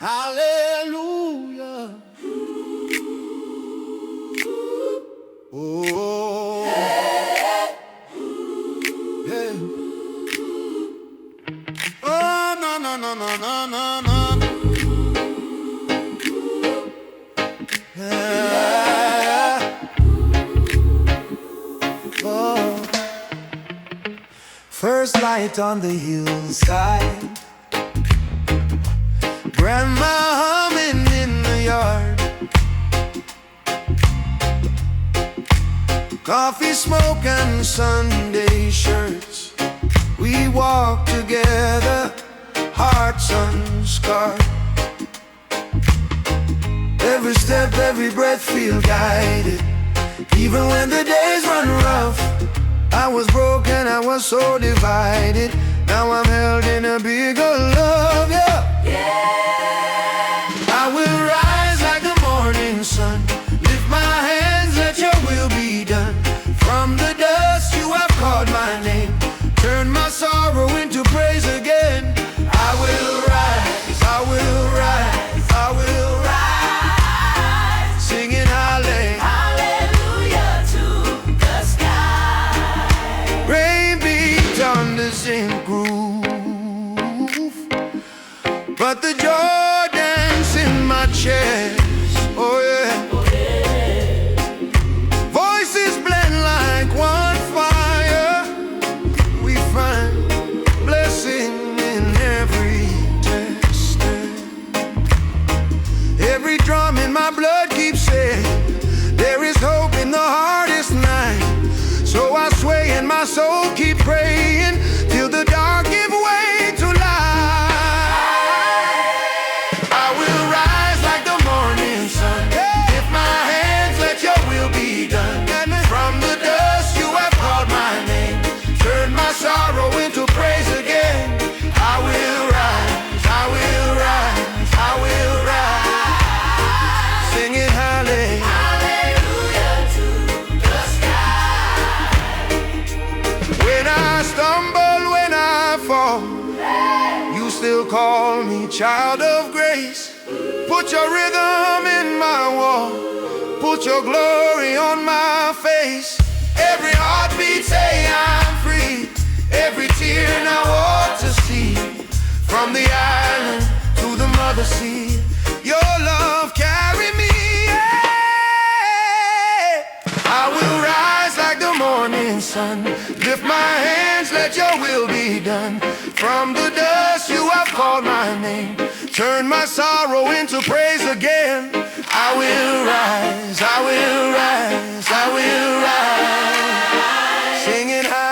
Hallelujah. Oh, yeah. Oh, no, no, no, no, no, no, no. Yeah. Oh. First light on the hillside, grandma humming in the yard, coffee smoke and Sunday shirts. We walk together, hearts unscarred. Every step, every breath feel guided. Even when the days run rough, I was broken, I was so divided. Now I'm held in a bigger love, yeah. I will rise like the morning sun, lift my hands, let your will be done. From the dust you have called my name, turn my sorrow into praise again. I will rise, I will rise, I will rise, singing hallelujah to the sky. Rain beat on the same groove, but the joy dance in my chest. Oh yeah, voices blend like one fire. We find blessing in every test. Every drum in my blood keeps saying there is hope in the hardest night. So I sway and my soul keep praying till the dark give way to light. I will rise like the morning sun, lift my hands, let your will be done. From the dust you have called my name, turn my sorrow into praise again. I will rise, I will rise, I will rise, singing hallelujah to the sky. When I stumble, when I fall, you still call me child of grace. Put your rhythm in my wall, put your glory on my face. Every heartbeat say I'm free, every tear now ought to see. From the island to the mother sea, your love carry me, yeah. I will rise like the morning sun, lift my hands, let your will be done. From the dust you have called my name, turn my sorrow into praise again. I will rise, I will rise, I will rise, singing high.